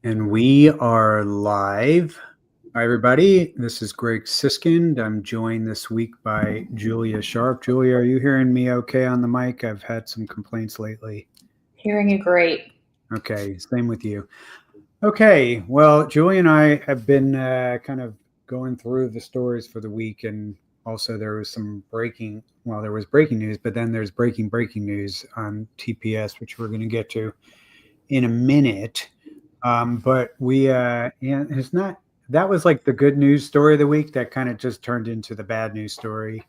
And we are live. Hi, everybody. This is Greg Siskind. I'm joined this week by Julia Scharff. Julia, are you hearing me okay on the mic? I've had some complaints lately. Hearing you great. Okay, same with you. Okay, well, Julia and I have been kind of going through the stories for the week, and also there was some there was breaking news, but then there's breaking news on TPS, which we're going to get to in a minute. But it's not, that was like the good news story of the week that kind of just turned into the bad news story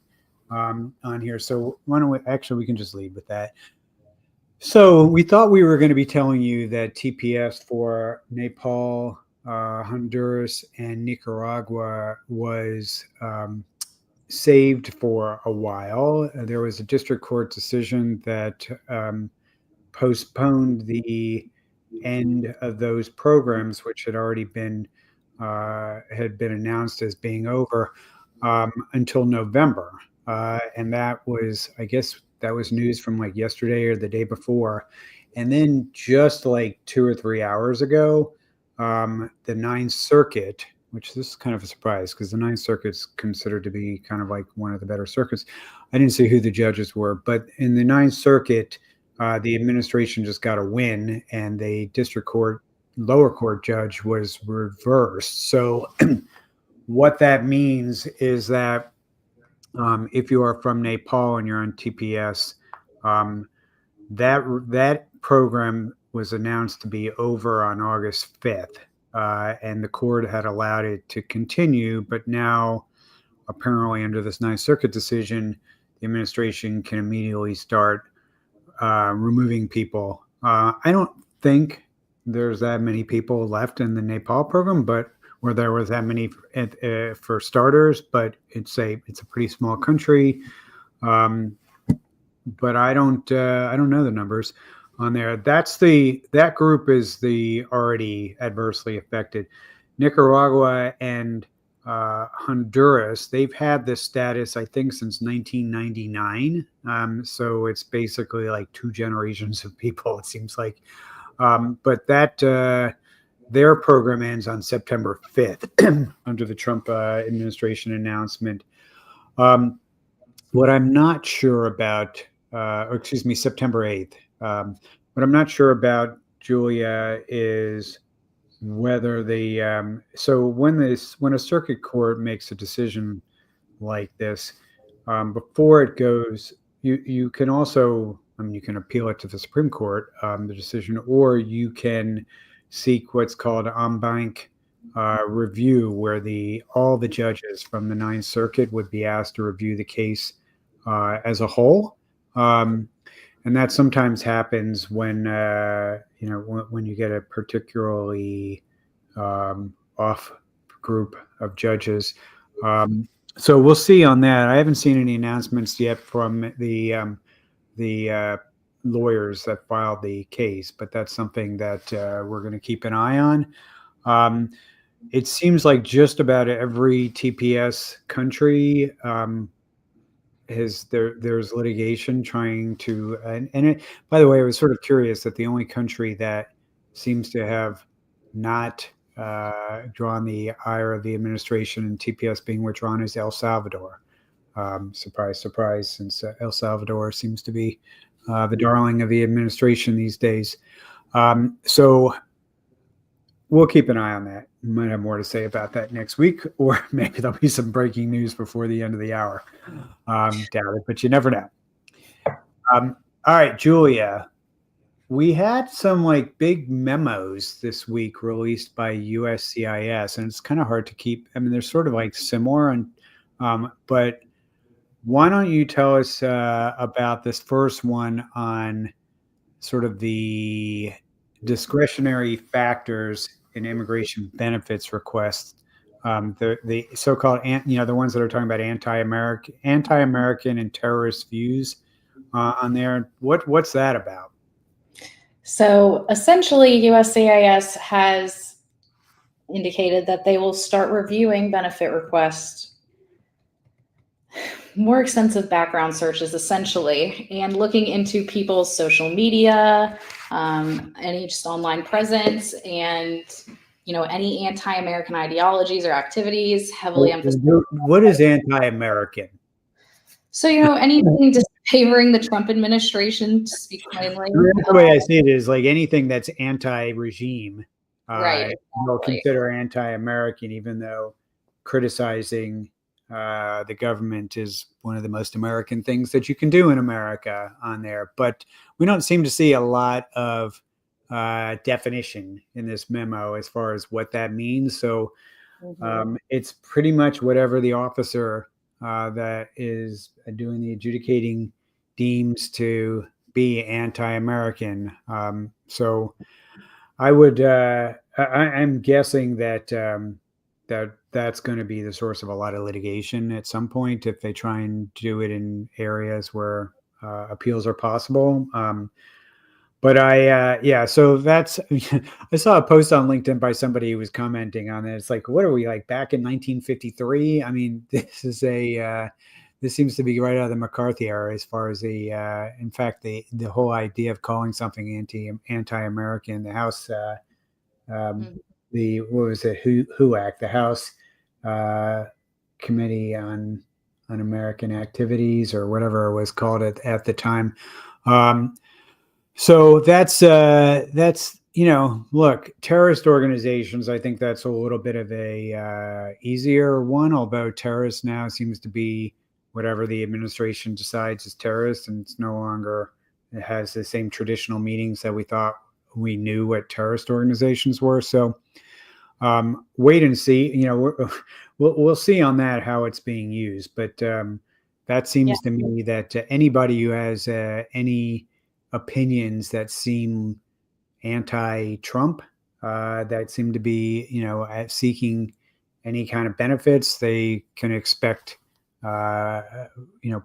on here. So we can just lead with that. So we thought we were going to be telling you that TPS for Nepal, Honduras, and Nicaragua was saved for a while. There was a district court decision that postponed the end of those programs, which had been announced as being over until November, and that was, I guess, that was news from like yesterday or the day before, and then just like 2 or 3 hours ago, the Ninth Circuit, which this is kind of a surprise because the Ninth Circuit is considered to be kind of like one of the better circuits. I didn't see who the judges were, but in the Ninth Circuit, the administration just got a win, and the district court, lower court judge was reversed. So, what that means is that if you are from Nepal and you're on TPS, um, that program was announced to be over on August 5th, and the court had allowed it to continue, but now apparently under this Ninth Circuit decision, the administration can immediately start removing people. I don't think there's that many people left in the Nepal program, but where there was that many for starters. But it's a pretty small country. But I don't know the numbers on there. That group is the already adversely affected. Nicaragua and Honduras, they've had this status, I think, since 1999. So it's basically like two generations of people, it seems like. But their program ends on September 5th under the Trump administration announcement. What I'm not sure about, or excuse me, September 8th. What I'm not sure about, Julia, is whether so when a circuit court makes a decision like this, before it goes, you can also, I mean, you can appeal it to the Supreme Court, the decision, or you can seek what's called en banc review, where all the judges from the Ninth Circuit would be asked to review the case as a whole. And that sometimes happens when when you get a particularly off group of judges. So we'll see on that. I haven't seen any announcements yet from the lawyers that filed the case, but that's something that we're going to keep an eye on. It seems like just about every TPS country there's litigation trying to, by the way, I was sort of curious that the only country that seems to have not drawn the ire of the administration and TPS being withdrawn is El Salvador. Surprise, surprise, since El Salvador seems to be the darling of the administration these days. So we'll keep an eye on that. We might have more to say about that next week, or maybe there'll be some breaking news before the end of the hour. Doubt it, but you never know. All right, Julia, we had some like big memos this week released by USCIS, and it's kind of hard to keep. I mean, they're sort of like similar, but why don't you tell us about this first one on sort of the discretionary factors in immigration benefits requests, the so-called, the ones that are talking about anti-American and terrorist views on there. What's that about? So essentially, USCIS has indicated that they will start reviewing benefit requests more extensive background searches essentially, and looking into people's social media, any just online presence, and any anti-American ideologies or activities heavily emphasized. What is anti-American? So anything disfavoring the Trump administration, to speak plainly. The way I see it is like anything that's anti-regime, Right. we'll Exactly. consider anti-American, even though criticizing the government is one of the most American things that you can do in America on there. But we don't seem to see a lot of definition in this memo as far as what that means. So it's pretty much whatever the officer that is doing the adjudicating deems to be anti-American. So I would, I'm guessing that that's going to be the source of a lot of litigation at some point if they try and do it in areas where appeals are possible. But so that's, I saw a post on LinkedIn by somebody who was commenting on it. It's like, what are we, like back in 1953? I mean, this seems to be right out of the McCarthy era as far as in fact, the whole idea of calling something anti-American, the House, what was it, WHO Act, the House Committee on American Activities or whatever it was called at the time. So that's look, terrorist organizations. I think that's a little bit of a easier one. Although terrorist now seems to be whatever the administration decides is terrorist, and it's no longer, it has the same traditional meanings that we thought we knew what terrorist organizations were. So wait and see. We'll see on that how it's being used. But that seems to me that anybody who has any opinions that seem anti-Trump, that seem to be, seeking any kind of benefits, they can expect,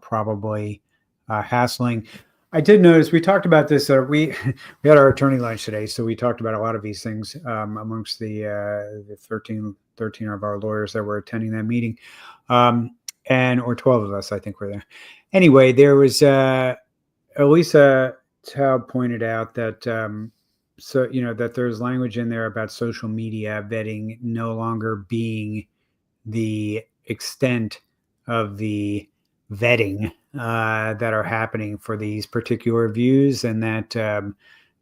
probably hassling. I did notice we talked about this. We had our attorney lunch today, so we talked about a lot of these things amongst the 13 of our lawyers that were attending that meeting, or 12 of us, I think, were there. Anyway, there was Elisa Taub pointed out that that there's language in there about social media vetting no longer being the extent of the vetting that are happening for these particular views, and that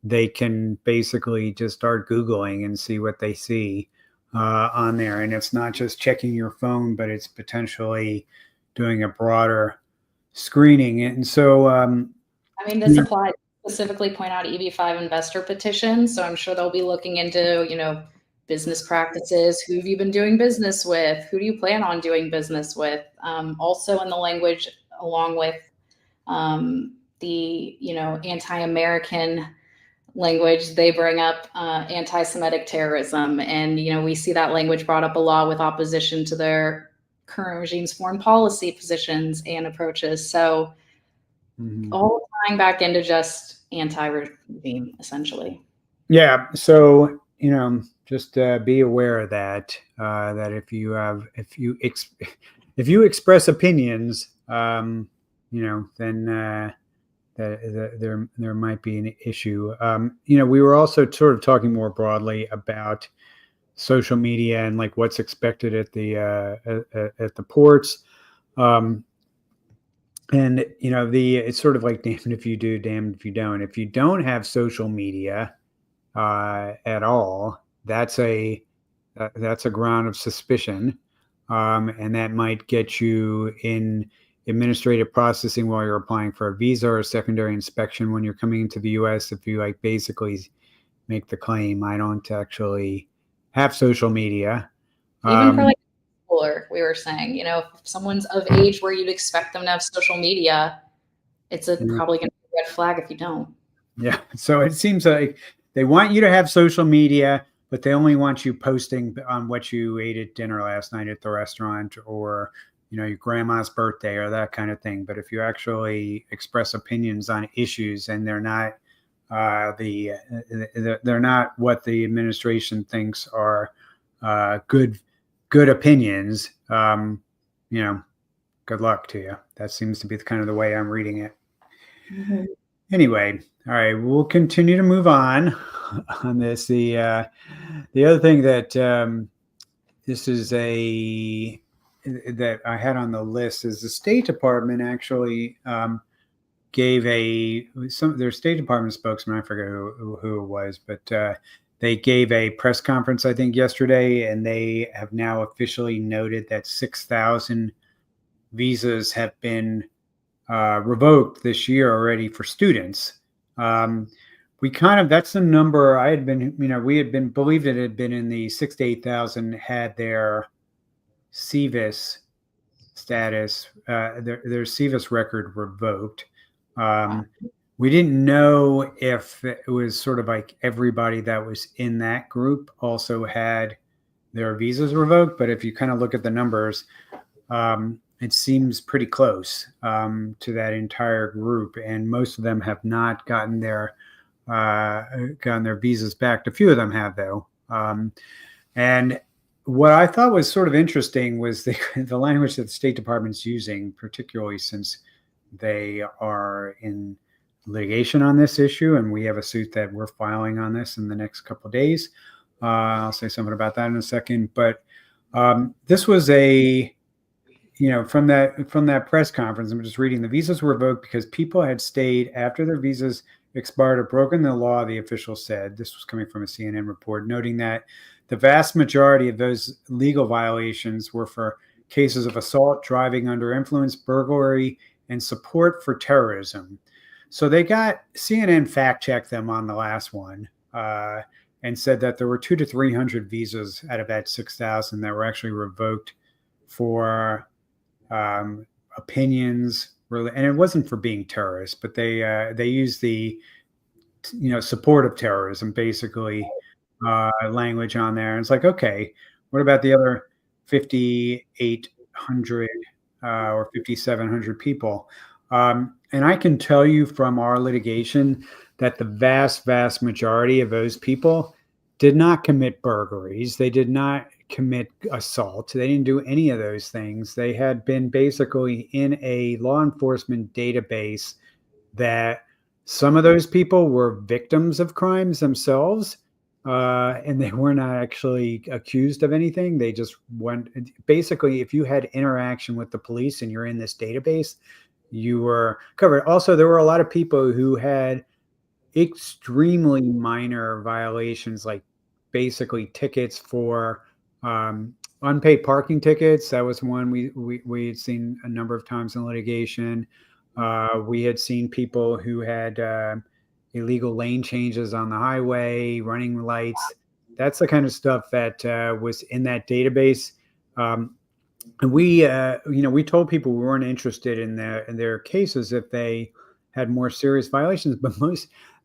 they can basically just start Googling and see what they see on there. And it's not just checking your phone, but it's potentially doing a broader screening. And so, this applies, specifically point out EB5 investor petitions. So I'm sure they'll be looking into, business practices. Who have you been doing business with? Who do you plan on doing business with? Also in the language, along with the, anti-American language, they bring up anti-Semitic terrorism. And, we see that language brought up a lot with opposition to their current regime's foreign policy positions and approaches. So all tying back into just anti-regime, essentially. Yeah. So, just be aware of that, that if you express opinions, then there might be an issue. We were also sort of talking more broadly about social media and like what's expected at the ports. And it's sort of like damned if you do, damned if you don't. If you don't have social media at all, that's a ground of suspicion, and that might get you in administrative processing while you're applying for a visa or a secondary inspection when you're coming into the U.S. If you basically make the claim, I don't actually have social media. Even for schooler, we were saying, if someone's of age where you'd expect them to have social media, it's probably going to be a red flag if you don't. Yeah. So it seems like they want you to have social media, but they only want you posting on what you ate at dinner last night at the restaurant, or your grandma's birthday or that kind of thing. But if you actually express opinions on issues and they're not they're not what the administration thinks are good opinions, good luck to you. That seems to be kind of the way I'm reading it. Mhm. Anyway, all right, we'll continue to move on this. The other thing that this is that I had on the list is the State Department actually gave their State Department spokesman, I forget who it was, but they gave a press conference, I think, yesterday, and they have now officially noted that 6,000 visas have been revoked this year already for students. Um, that's the number I had been, we had been believed it had been in the 6 to 8,000 had their CVIS status, their CVIS record revoked. Wow. We didn't know if it was sort of like everybody that was in that group also had their visas revoked, but if you kind of look at the numbers, it seems pretty close to that entire group, and most of them have not gotten their visas back. A few of them have, though. And what I thought was sort of interesting was the language that the State Department's using, particularly since they are in litigation on this issue, and we have a suit that we're filing on this in the next couple of days. I'll say something about that in a second, but this was from that press conference. I'm just reading: the visas were revoked because people had stayed after their visas expired or broken the law, the official said. This was coming from a CNN report, noting that the vast majority of those legal violations were for cases of assault, driving under influence, burglary, and support for terrorism. So CNN fact-checked them on the last one and said that there were 200 to 300 visas out of that 6,000 that were actually revoked for opinions, and it wasn't for being terrorists, but they used the support of terrorism, basically, language on there. And it's like, okay, what about the other 5,800 or 5,700 people? And I can tell you from our litigation that the vast majority of those people did not commit burglaries. They did not commit assault. They didn't do any of those things. They had been basically in a law enforcement database that some of those people were victims of crimes themselves, and they were not actually accused of anything. They just went. Basically, if you had interaction with the police and you're in this database, you were covered. Also, there were a lot of people who had extremely minor violations, like basically tickets for unpaid parking tickets. That was one we had seen a number of times in litigation. We had seen people who had illegal lane changes on the highway, running lights. That's the kind of stuff that was in that database. And we told people we weren't interested in their cases if they had more serious violations, but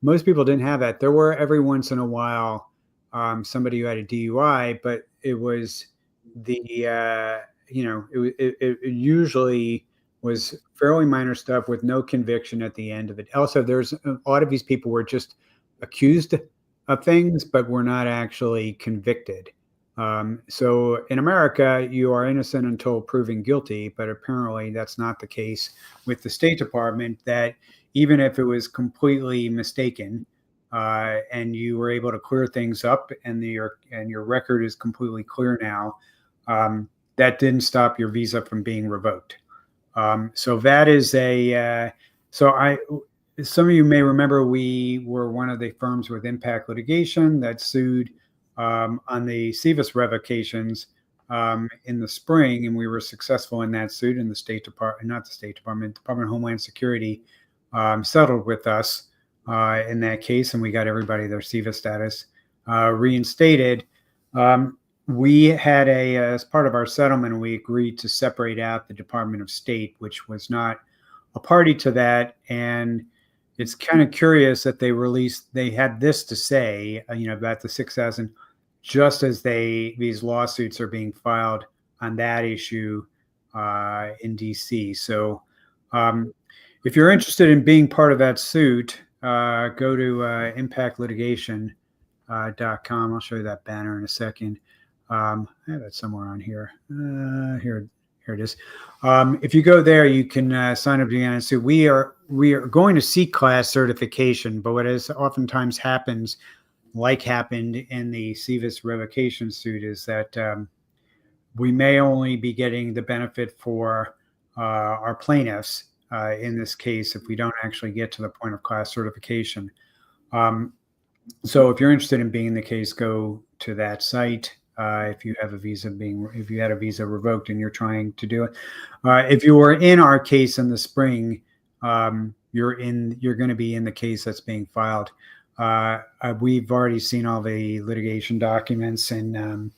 most people didn't have that. There were every once in a while somebody who had a DUI, but it was it usually was fairly minor stuff with no conviction at the end of it. Also, there's a lot of these people were just accused of things, but were not actually convicted. So in America, you are innocent until proven guilty, but apparently that's not the case with the State Department, that even if it was completely mistaken and you were able to clear things up and your record is completely clear now, that didn't stop your visa from being revoked. So that is some of you may remember we were one of the firms with impact litigation that sued on the CVIS revocations in the spring, and we were successful in that suit. And the Department of Homeland Security settled with us in that case, and we got everybody their CVIS status reinstated. We had as part of our settlement, we agreed to separate out the Department of State, which was not a party to that. And it's kind of curious that they had this to say, about the 6,000, just as these lawsuits are being filed on that issue in DC. So if you're interested in being part of that suit, go to impactlitigation.com. I'll show you that banner in a second. I have it somewhere on here. Here, here it is. If you go there, you can sign up again. So we are going to seek class certification, but what has oftentimes happens, like happened in the CVIS revocation suit, is that we may only be getting the benefit for our plaintiffs in this case if we don't actually get to the point of class certification. So if you're interested in being in the case, go to that site. If you have a visa if you had a visa revoked and you're trying to do it. If you were in our case in the spring, you're going to be in the case that's being filed. We've already seen all the litigation documents, and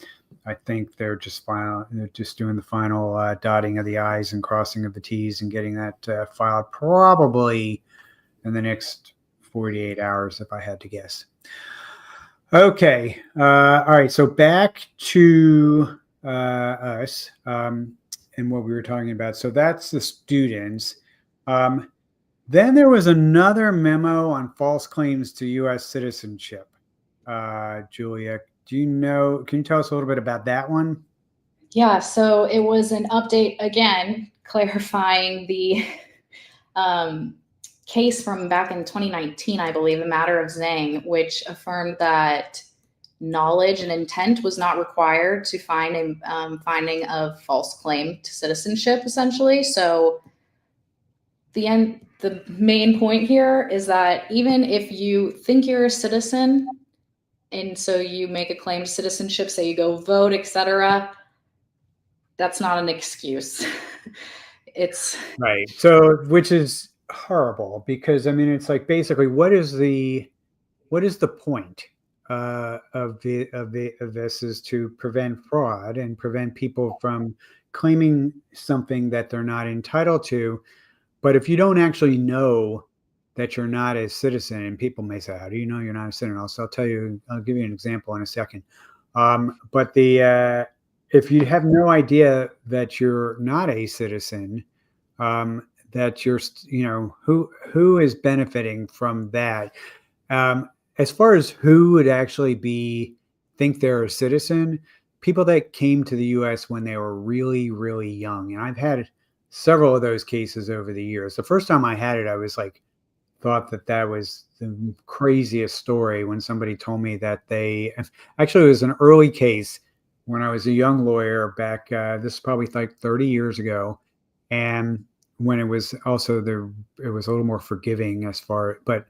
I think they're just doing the final dotting of the I's and crossing of the T's and getting that filed probably in the next 48 hours, if I had to guess. Okay. All right. So back to us and what we were talking about. So that's the students. Then there was another memo on false claims to U.S. citizenship. Julia, can you tell us a little bit about that one? Yeah. So it was an update, again, clarifying the case from back in 2019, I believe, the matter of Zhang, which affirmed that knowledge and intent was not required to find a finding of false claim to citizenship, essentially. So the main point here is that even if you think you're a citizen, and so you make a claim to citizenship, say you go vote, etc., that's not an excuse. It's right. So, which is horrible, because I mean, it's like, basically, what is the point of this is to prevent fraud and prevent people from claiming something that they're not entitled to. But if you don't actually know that you're not a citizen, and people may say, how do you know you're not a citizen? I'll give you an example in a second. But if you have no idea that you're not a citizen, that you're, who is benefiting from that? As far as who would actually think they're a citizen, people that came to the U.S. when they were really, really young. And I've had several of those cases over the years. The first time I had it, I was like, thought that was the craziest story when somebody told me that actually, it was an early case when I was a young lawyer back, this is probably like 30 years ago. And when it was also it was a little more forgiving but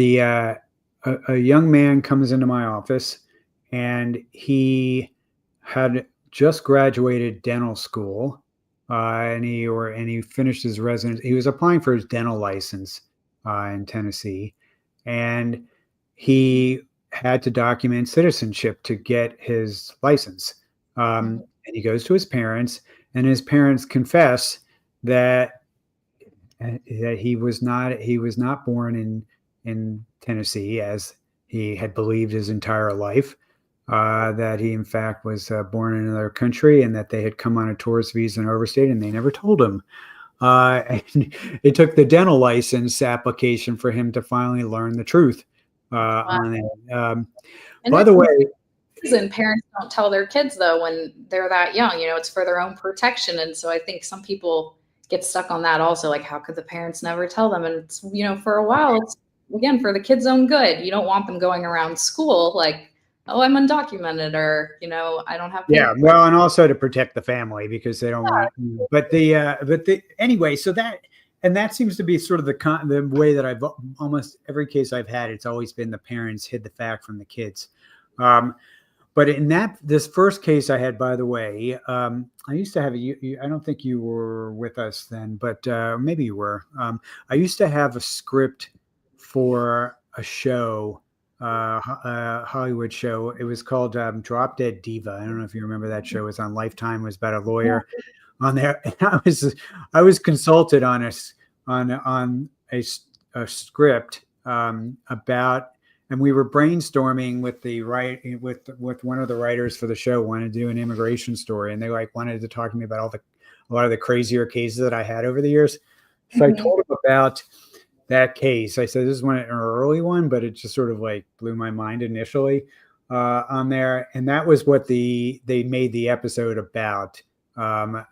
a young man comes into my office, and he had just graduated dental school, and he finished his residence. He was applying for his dental license in Tennessee, and he had to document citizenship to get his license. And he goes to his parents, and his parents confess that he was not born in Tennessee, as he had believed his entire life, that he in fact was born in another country, and that they had come on a tourist visa and overstayed, and they never told him. And it took the dental license application for him to finally learn the truth on it. By the way, and parents don't tell their kids, though, when they're that young, it's for their own protection. And so I think some people get stuck on that also, like, how could the parents never tell them? And it's, for a while, it's, again, for the kids' own good. You don't want them going around school like, oh, I'm undocumented, or, I don't have papers. Yeah, well, and also to protect the family, because they don't want, anyway, so that seems to be sort of the way that I've almost every case I've had, it's always been the parents hid the fact from the kids. But in this first case I had, by the way, I used to have I don't think you were with us then, but maybe you were. I used to have a script for a show, a Hollywood show. It was called Drop Dead Diva. I don't know if you remember that show. It was on Lifetime. It was about a lawyer on there. And I was consulted on a script about. And we were brainstorming with one of the writers for the show, wanted to do an immigration story, and they wanted to talk to me about a lot of the crazier cases that I had over the years. So I told them about that case. I said, this is an early one, but it just sort of blew my mind initially on there. And that was what they made the episode about.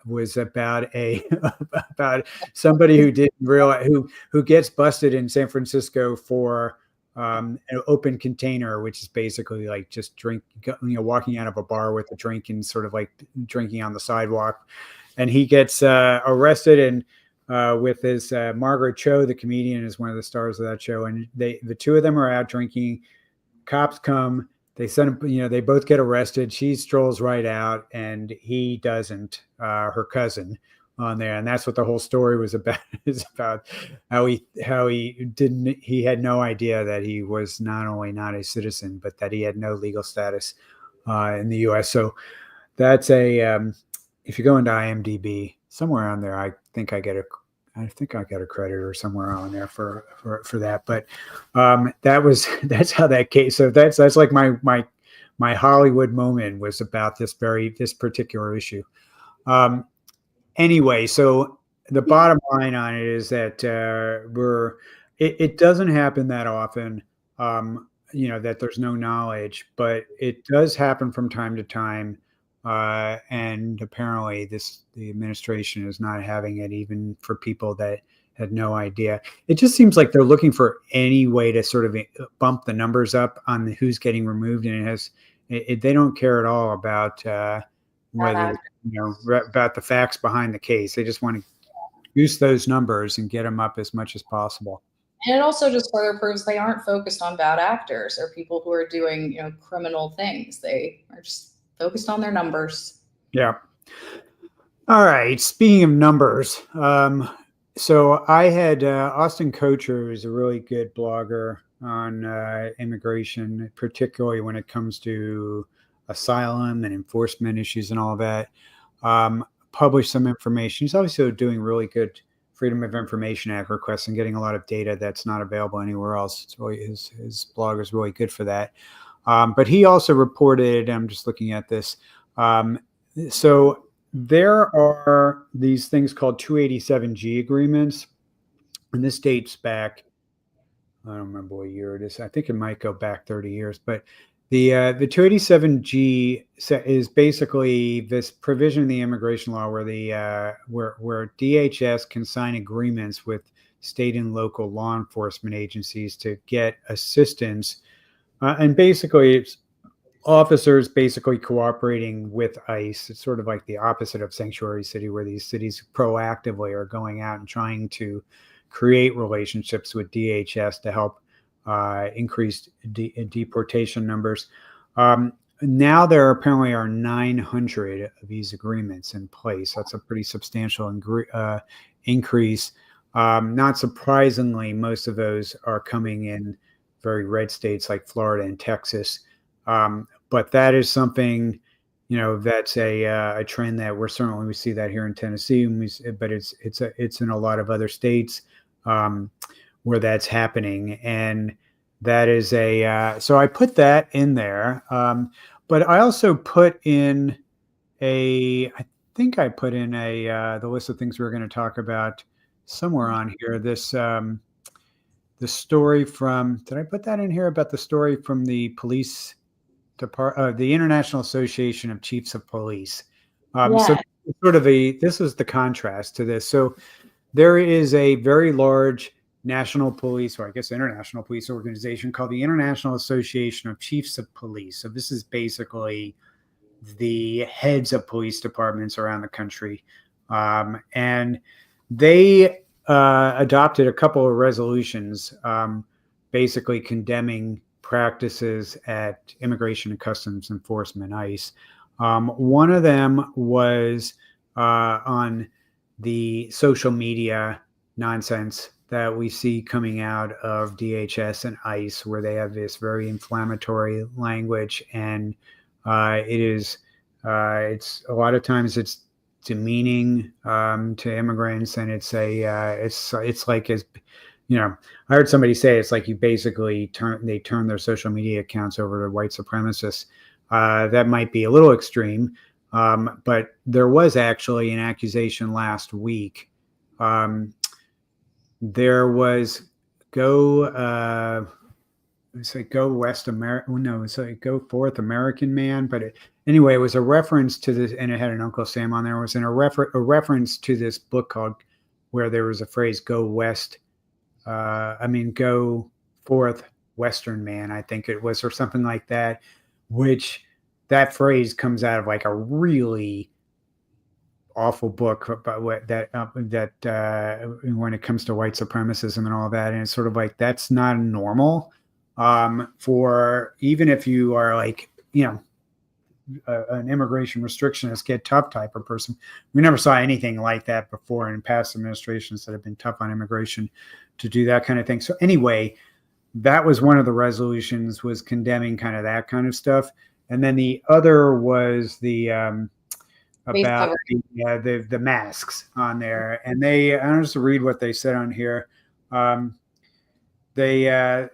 was about about somebody who didn't realize who gets busted in San Francisco for an open container, which is basically like just walking out of a bar with a drink and sort of like drinking on the sidewalk, and he gets arrested and. With his Margaret Cho, the comedian, is one of the stars of that show, and the two of them are out drinking. Cops come, they send him, they both get arrested. She strolls right out, and he doesn't. Her cousin on there, and that's what the whole story was about. Is about how he had no idea that he was not only not a citizen, but that he had no legal status in the U.S. So that's if you go into IMDb, somewhere on there, I think I got a credit or somewhere on there for that. But that's how that case. So that's like my Hollywood moment was about this particular issue. Anyway, so the bottom line on it is that it doesn't happen that often. That there's no knowledge, but it does happen from time to time. And apparently the administration is not having it even for people that had no idea. It just seems like they're looking for any way to sort of bump the numbers up on who's getting removed. And they don't care at all about whether, about the facts behind the case. They just want to use those numbers and get them up as much as possible. And it also just further proves they aren't focused on bad actors or people who are doing, criminal things. They are just focused on their numbers. Yeah. All right. Speaking of numbers, so I had Austin Kocher, who's a really good blogger on immigration, particularly when it comes to asylum and enforcement issues and all of that, published some information. He's also doing really good Freedom of Information Act requests and getting a lot of data that's not available anywhere else. It's really his blog is really good for that. But he also reported, I'm just looking at this. So there are these things called 287G agreements. And this dates back, I don't remember what year it is. I think it might go back 30 years. But the 287G is basically this provision in the immigration law where where DHS can sign agreements with state and local law enforcement agencies to get assistance. And basically, it's officers basically cooperating with ICE. It's sort of like the opposite of sanctuary city, where these cities proactively are going out and trying to create relationships with DHS to help increase deportation numbers. Now there apparently are 900 of these agreements in place. That's a pretty substantial increase. Not surprisingly, most of those are coming in very red states like Florida and Texas. But that is something, that's a trend that we see that here in Tennessee, but it's in a lot of other states where that's happening. And that is so I put that in there. But I also put in the list of things we're going to talk about somewhere on here. The story from, did I put that in here about the story from the police department, the International Association of Chiefs of Police? So this is the contrast to this. So there is a very large national police, or I guess international police organization called the International Association of Chiefs of Police. So this is basically the heads of police departments around the country. And they adopted a couple of resolutions basically condemning practices at Immigration and Customs Enforcement, ICE. One of them was on the social media nonsense that we see coming out of DHS and ICE, where they have this very inflammatory language, and it's a lot of times it's demeaning to immigrants, and it's like, as I heard somebody say, it's like you basically turn their social media accounts over to white supremacists. That might be a little extreme, but there was actually an accusation last week. There was it's like Go West America. No, it's like Go Forth American Man. But anyway, it was a reference to this, and it had an Uncle Sam on there. It was a reference to this book called, where there was a phrase "Go West." Go Forth Western Man, I think it was, or something like that. Which that phrase comes out of like a really awful book about when it comes to white supremacism and all that, and it's sort of like that's not normal, for even if you are like an immigration restrictionist, get tough type of person. We never saw anything like that before in past administrations that have been tough on immigration to do that kind of thing. So anyway, that was one of the resolutions, was condemning kind of that kind of stuff, and then the other was the about the masks on there, and I'll just read what they said on here. They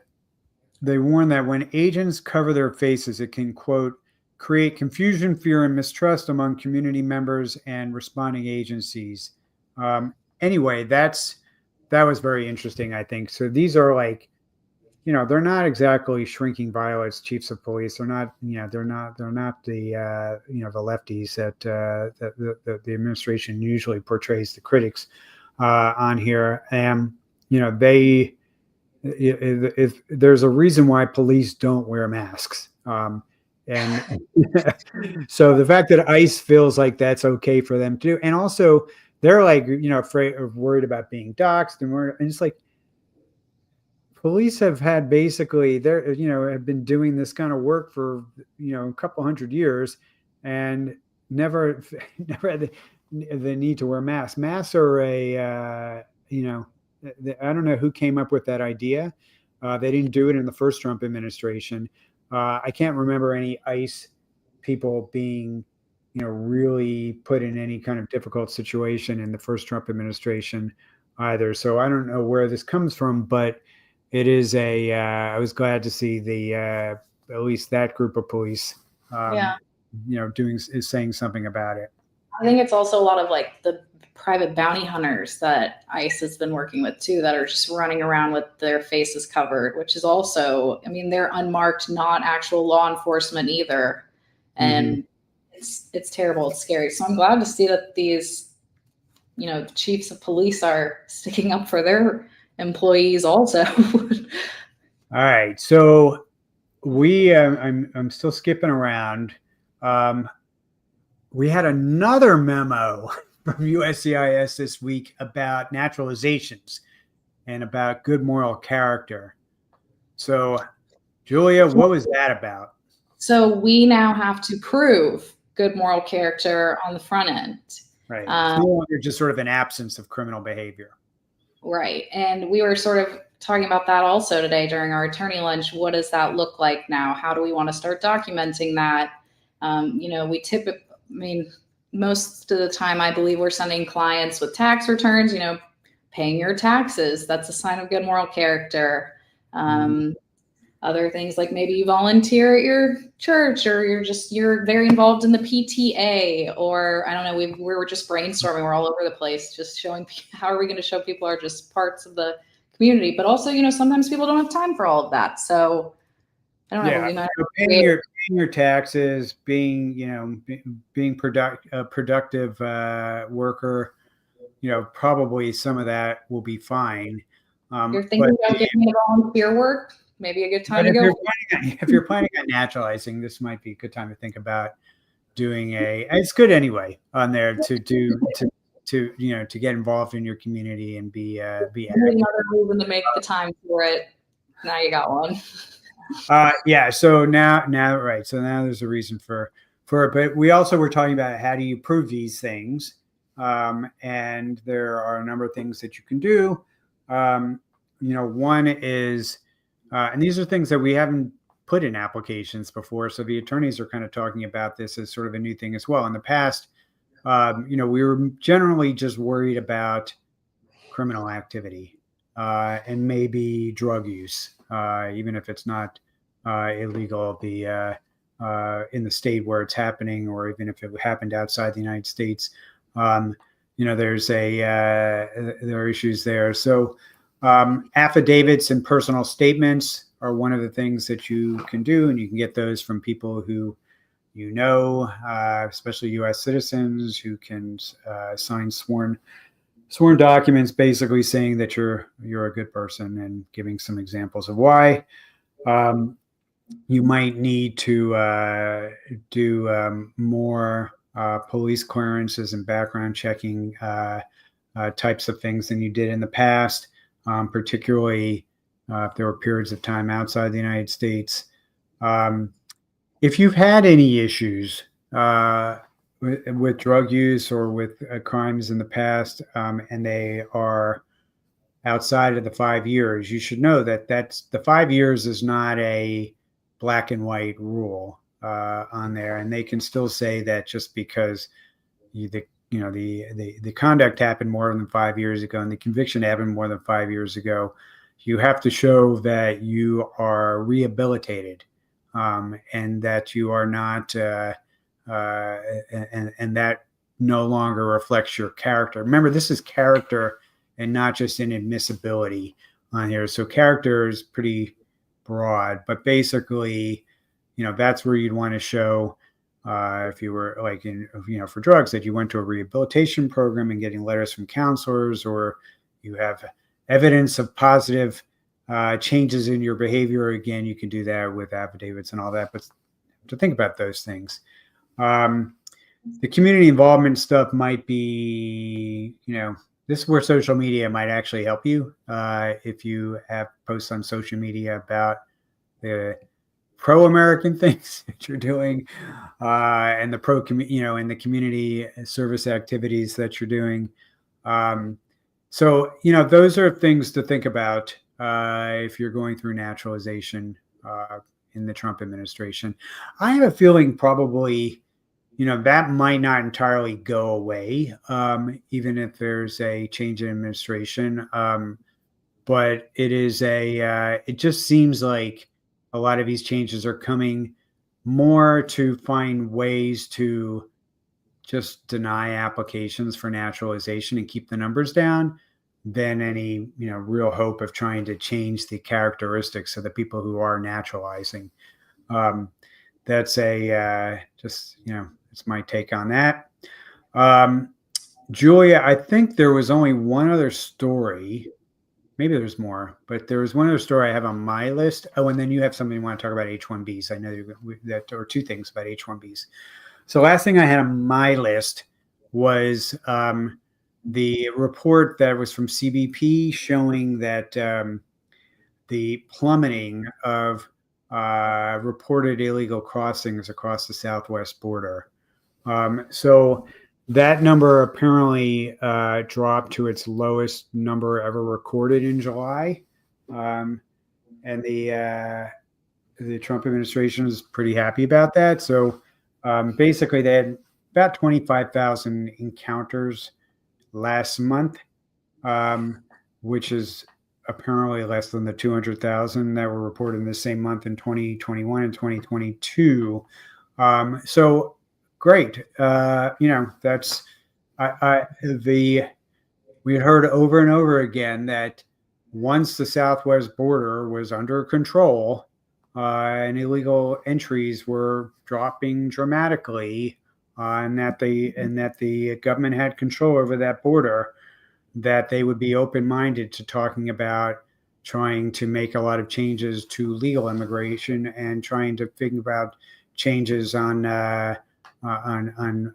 warn that when agents cover their faces, it can, quote, create confusion, fear, and mistrust among community members and responding agencies. Anyway, that was very interesting, I think. So these are like, they're not exactly shrinking violets, chiefs of police. They're not, they're not the, the lefties that the administration usually portrays the critics on here. And, if there's a reason why police don't wear masks. And so the fact that ICE feels like that's okay for them to do, and also they're like, afraid or worried about being doxxed, and it's like, police have had basically have been doing this kind of work for, a couple hundred years, and never had the need to wear masks. Masks are I don't know who came up with that idea. They didn't do it in the first Trump administration. I can't remember any ICE people being, really put in any kind of difficult situation in the first Trump administration either. So I don't know where this comes from, but it is I was glad to see the at least that group of police, saying something about it. I think it's also a lot of like the private bounty hunters that ICE has been working with too, that are just running around with their faces covered, which is also, they're unmarked, not actual law enforcement either. And it's terrible. It's scary. So I'm glad to see that these, chiefs of police are sticking up for their employees also. All right. So I'm still skipping around. We had another memo from USCIS this week about naturalizations and about good moral character. So, Julia, what was that about? So we now have to prove good moral character on the front end. Right. It's no longer just sort of an absence of criminal behavior. Right. And we were sort of talking about that also today during our attorney lunch. What does that look like now? How do we want to start documenting that? We typically, most of the time, I believe we're sending clients with tax returns, paying your taxes. That's a sign of good moral character. Other things like maybe you volunteer at your church, or you're very involved in the PTA, or I don't know, we were just brainstorming. We're all over the place, just showing how are we going to show people are just parts of the community. But also, sometimes people don't have time for all of that. So I don't know. Paying your taxes, being a productive worker, probably some of that will be fine. You're thinking about getting into volunteer work? Maybe a good time to go. If you're planning on naturalizing, this might be a good time to think about doing it's good anyway on there to get involved in your community and be active. Another reason to make the time for it. Now you got one. So now right. So now there's a reason for it. But we also were talking about how do you prove these things? And there are a number of things that you can do. One is, and these are things that we haven't put in applications before. So the attorneys are kind of talking about this as sort of a new thing as well. In the past, we were generally just worried about criminal activity and maybe drug use, even if it's not illegal in the state where it's happening, or even if it happened outside the United States. There are issues there. So affidavits and personal statements are one of the things that you can do, and you can get those from people who especially U.S. citizens who can sign sworn documents, basically saying that you're a good person and giving some examples of why. You might need to do more police clearances and background checking types of things than you did in the past, particularly if there were periods of time outside the United States. If you've had any issues with drug use or with crimes in the past, and they are outside of the 5 years, you should know that the 5 years is not a black and white rule on there, and they can still say that just because the conduct happened more than 5 years ago and the conviction happened more than 5 years ago, you have to show that you are rehabilitated, and that you are not, and that no longer reflects your character. Remember, this is character and not just an admissibility on here. So character is pretty broad, but basically, that's where you'd want to show, if you were like for drugs, that you went to a rehabilitation program and getting letters from counselors, or you have evidence of positive changes in your behavior. Again, you can do that with affidavits and all that, but to think about those things. The community involvement stuff might be, this is where social media might actually help you. If you have posts on social media about the pro-American things that you're doing, and the and the community service activities that you're doing. So, those are things to think about if you're going through naturalization in the Trump administration. I have a feeling probably, that might not entirely go away, even if there's a change in administration. But it just seems like a lot of these changes are coming more to find ways to just deny applications for naturalization and keep the numbers down than any, real hope of trying to change the characteristics of the people who are naturalizing. That's it's my take on that. Julia, I think there was only one other story. Maybe there's more, but there was one other story I have on my list. Oh, and then you have something you want to talk about H-1Bs. I know that, or two things about H-1Bs. So last thing I had on my list was the report that was from CBP showing that the plummeting of reported illegal crossings across the southwest border. So that number apparently dropped to its lowest number ever recorded in July. And the Trump administration is pretty happy about that. So basically, they had about 25,000 encounters last month, which is apparently less than the 200,000 that were reported in the same month in 2021 and 2022. So great. That's we had heard over and over again that once the southwest border was under control, and illegal entries were dropping dramatically, and that the government had control over that border, that they would be open-minded to talking about trying to make a lot of changes to legal immigration and trying to think about changes on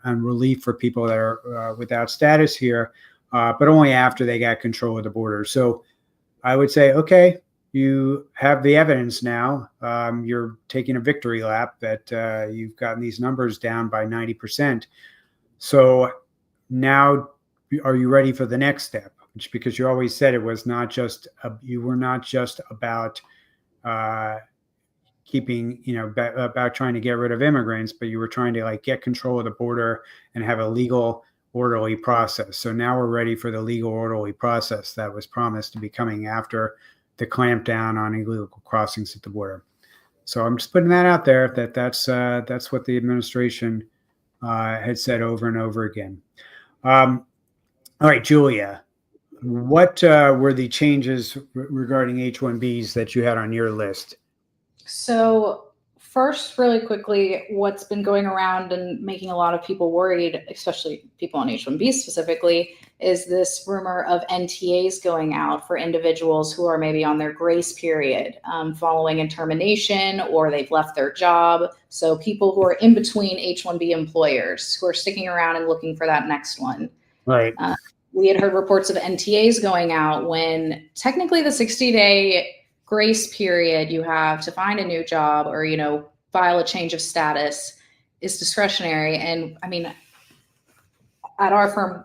relief for people that are without status here, but only after they got control of the border. So I would say, okay, you have the evidence now. You're taking a victory lap that you've gotten these numbers down by 90%. So now, are you ready for the next step? Because you always said it was not just you were not just about keeping, about trying to get rid of immigrants, but you were trying to get control of the border and have a legal, orderly process. So now we're ready for the legal, orderly process that was promised to be coming after the clampdown on illegal crossings at the border. So I'm just putting that out there, that's what the administration had said over and over again. All right, Julia, What were the changes regarding H-1Bs that you had on your list? So first, really quickly, what's been going around and making a lot of people worried, especially people on H-1B specifically, is this rumor of NTAs going out for individuals who are maybe on their grace period following a termination, or they've left their job. So people who are in between H-1B employers who are sticking around and looking for that next one. Right. We had heard reports of NTAs going out when technically the 60-day grace period you have to find a new job or, file a change of status is discretionary. And I mean, at our firm,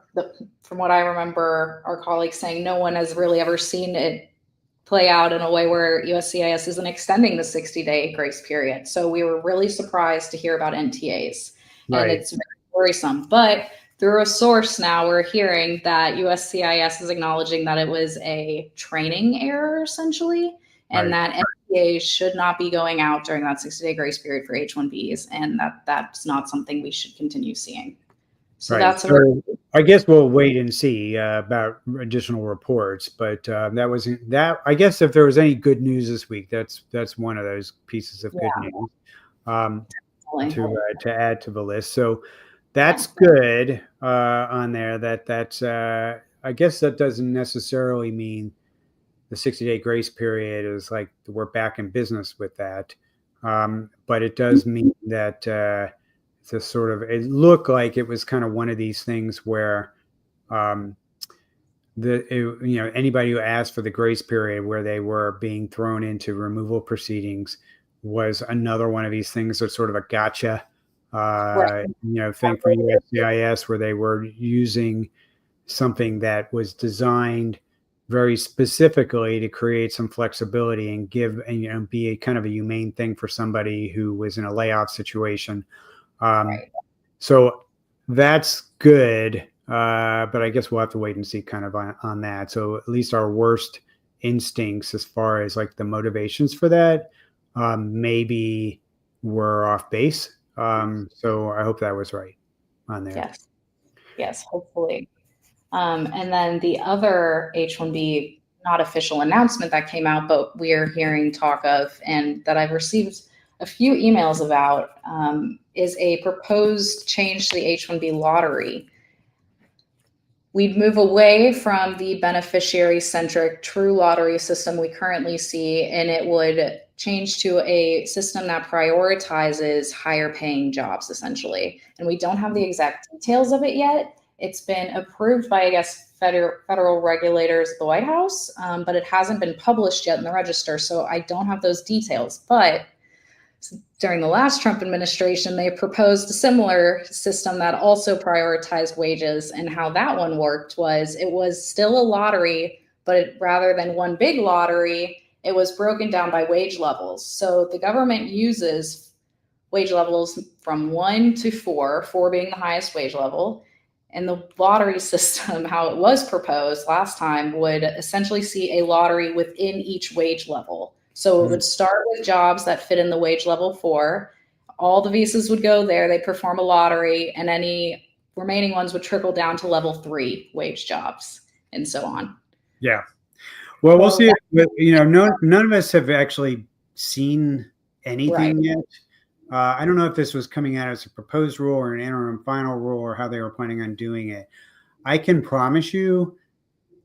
from what I remember, our colleagues saying no one has really ever seen it play out in a way where USCIS isn't extending the 60-day grace period. So we were really surprised to hear about NTAs. Right. And it's very worrisome. But through a source now, we're hearing that USCIS is acknowledging that it was a training error, essentially, and that NTAs should not be going out during that 60-day grace period for H-1Bs, and that's not something we should continue seeing. So that's I guess we'll wait and see about additional reports. But that wasn't that. I guess if there was any good news this week, that's one of those pieces of good news to add to the list. So that's good on there. That's I guess that doesn't necessarily mean the 60-day grace period is like we're back in business with that, but it does mean that. It looked like it was kind of one of these things where anybody who asked for the grace period where they were being thrown into removal proceedings was another one of these things that's sort of a gotcha thing for USCIS, where they were using something that was designed very specifically to create some flexibility and give and be a kind of a humane thing for somebody who was in a layoff situation. So that's good, but I guess we'll have to wait and see kind of on that. So at least our worst instincts as far as like the motivations for that, maybe we're off base. So I hope that was right on there. Yes, hopefully. And then the other H-1B not official announcement that came out, but we're hearing talk of, and that I've received a few emails about, is a proposed change to the H-1B lottery. We'd move away from the beneficiary-centric true lottery system we currently see, and it would change to a system that prioritizes higher-paying jobs, essentially. And we don't have the exact details of it yet. It's been approved by, I guess, federal regulators at the White House, but it hasn't been published yet in the register, so I don't have those details. But during the last Trump administration, they proposed a similar system that also prioritized wages, and how that one worked was it was still a lottery, but rather than one big lottery, it was broken down by wage levels. So the government uses wage levels from 1 to 4, 4 being the highest wage level. And the lottery system, how it was proposed last time, would essentially see a lottery within each wage level. So it would start with jobs that fit in the wage level 4. All the visas would go there. They'd perform a lottery, and any remaining ones would trickle down to level 3 wage jobs, and so on. Yeah. Well, we'll see. None of us have actually seen anything yet. I don't know if this was coming out as a proposed rule or an interim final rule, or how they were planning on doing it. I can promise you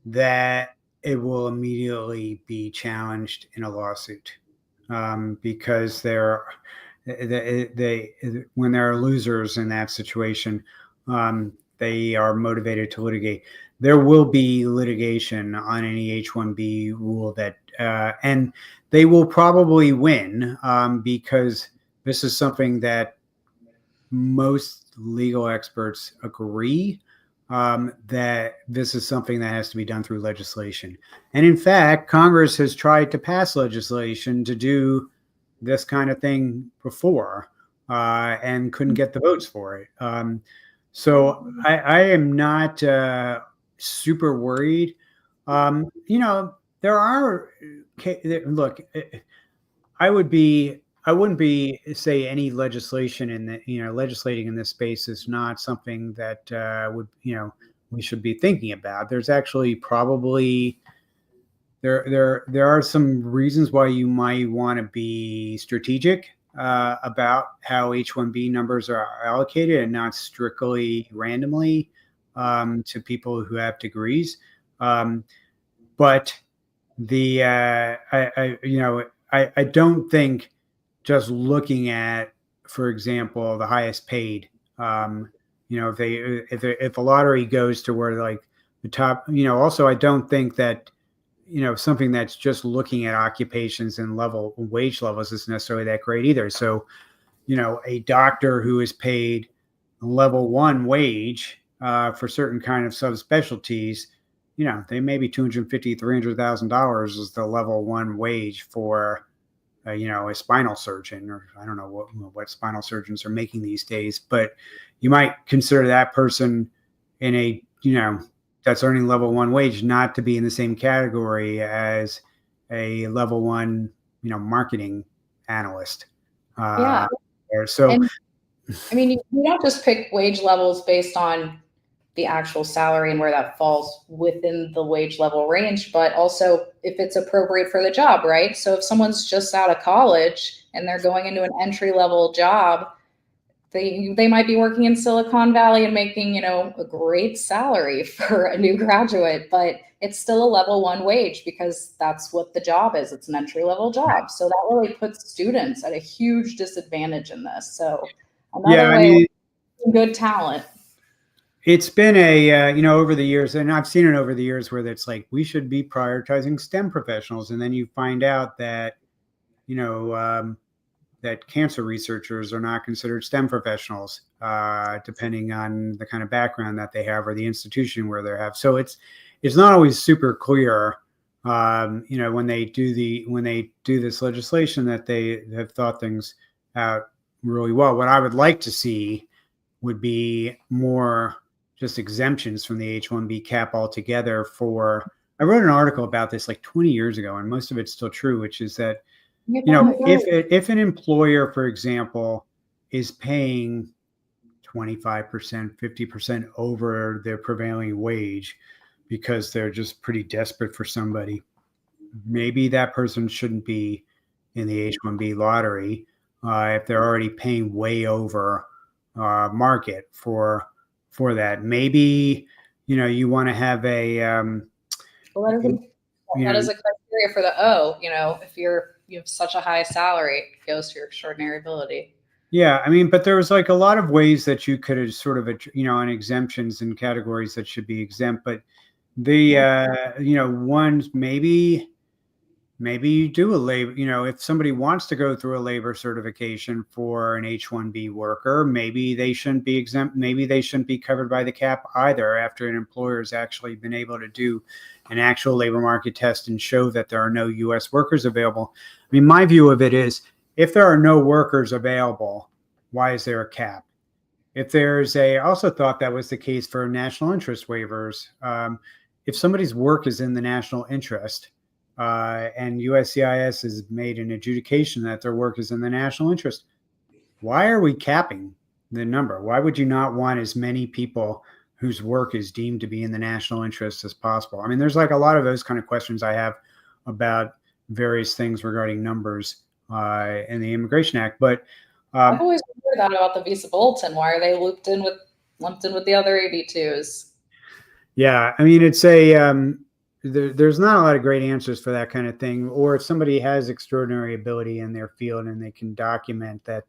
that it will immediately be challenged in a lawsuit, because when there are losers in that situation, they are motivated to litigate. There will be litigation on any H-1B rule and they will probably win, because this is something that most legal experts agree, that this is something that has to be done through legislation. And in fact, Congress has tried to pass legislation to do this kind of thing before, and couldn't get the votes for it. So I am not super worried. There are, look, I wouldn't be say any legislation in the legislating in this space is not something that would we should be thinking about. There's actually probably there are some reasons why you might want to be strategic about how H-1B numbers are allocated and not strictly randomly to people who have degrees. But the I don't think just looking at, for example, the highest paid, if a lottery goes to where like the top, also I don't think that something that's just looking at occupations and wage levels is necessarily that great either. So a doctor who is paid level 1 wage for certain kind of subspecialties, they may be $250,000, $300,000 is the level 1 wage for a spinal surgeon, or I don't know what spinal surgeons are making these days, but you might consider that person in a that's earning level 1 wage not to be in the same category as a level 1 marketing analyst. Yeah. So And I mean, you don't just pick wage levels based on the actual salary and where that falls within the wage level range, but also if it's appropriate for the job, right? So if someone's just out of college and they're going into an entry level job, they might be working in Silicon Valley and making, a great salary for a new graduate, but it's still a level 1 wage because that's what the job is. It's an entry level job. So that really puts students at a huge disadvantage in this. So another way good talent. It's been a, over the years, and I've seen it over the years where it's like, we should be prioritizing STEM professionals. And then you find out that, that cancer researchers are not considered STEM professionals, depending on the kind of background that they have or the institution where they have. So it's not always super clear, when they do this legislation that they have thought things out really well. What I would like to see would be more just exemptions from the H-1B cap altogether I wrote an article about this like 20 years ago, and most of it's still true, which is that, if an employer, for example, is paying 25%, 50% over their prevailing wage because they're just pretty desperate for somebody, maybe that person shouldn't be in the H-1B lottery if they're already paying way over market for that. Maybe you want to have a that is a criteria for the if you have such a high salary, it goes to your extraordinary ability. Yeah, I mean, but there was like a lot of ways that you could have sort of on exemptions and categories that should be exempt, but the ones maybe you do a labor, if somebody wants to go through a labor certification for an H-1B worker, maybe they shouldn't be exempt. Maybe they shouldn't be covered by the cap either after an employer has actually been able to do an actual labor market test and show that there are no U.S. workers available. I mean, my view of it is, if there are no workers available, why is there a cap? If there's I also thought that was the case for national interest waivers. If somebody's work is in the national interest, and USCIS has made an adjudication that their work is in the national interest, why are we capping the number? Why would you not want as many people whose work is deemed to be in the national interest as possible? I mean, there's like a lot of those kind of questions I have about various things regarding numbers in the Immigration Act. But I've always wondered that about the visa bulletin. Why are they lumped in with the other AB2s? Yeah, I mean, it's there's not a lot of great answers for that kind of thing. Or if somebody has extraordinary ability in their field and they can document that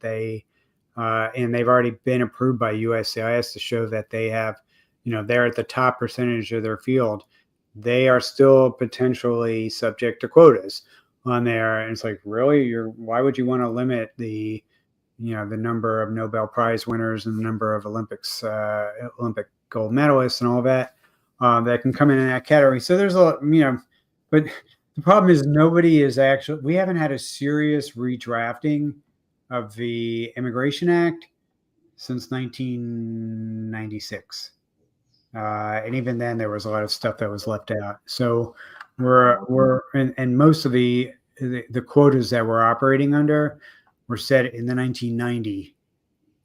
and they've already been approved by USCIS to show that they have, they're at the top percentage of their field, they are still potentially subject to quotas on there. And it's like, really, why would you want to limit the number of Nobel Prize winners and the number of Olympic gold medalists and all that that can come in that category? So there's a lot, but the problem is we haven't had a serious redrafting of the Immigration Act since 1996. And even then there was a lot of stuff that was left out. So and most of the quotas that we're operating under were set in the 1990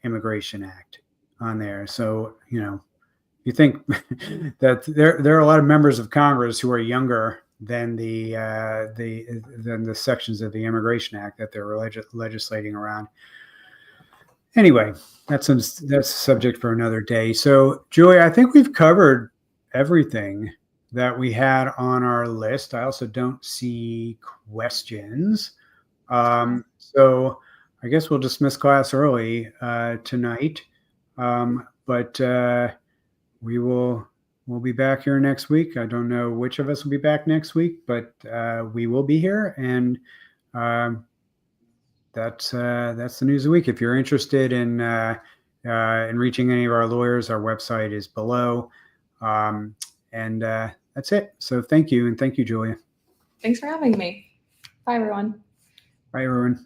Immigration Act on there. So, you think that there are a lot of members of Congress who are younger than the sections of the Immigration Act that they're legislating around. Anyway, that's a subject for another day. So, Julia, I think we've covered everything that we had on our list. I also don't see questions. So I guess we'll dismiss class early tonight. But we'll be back here next week. I don't know which of us will be back next week, but we will be here, and that's the news of the week. If you're interested in reaching any of our lawyers, our website is below. And that's it. So thank you, and thank you, Julia. Thanks for having me. Bye, everyone. Bye, everyone.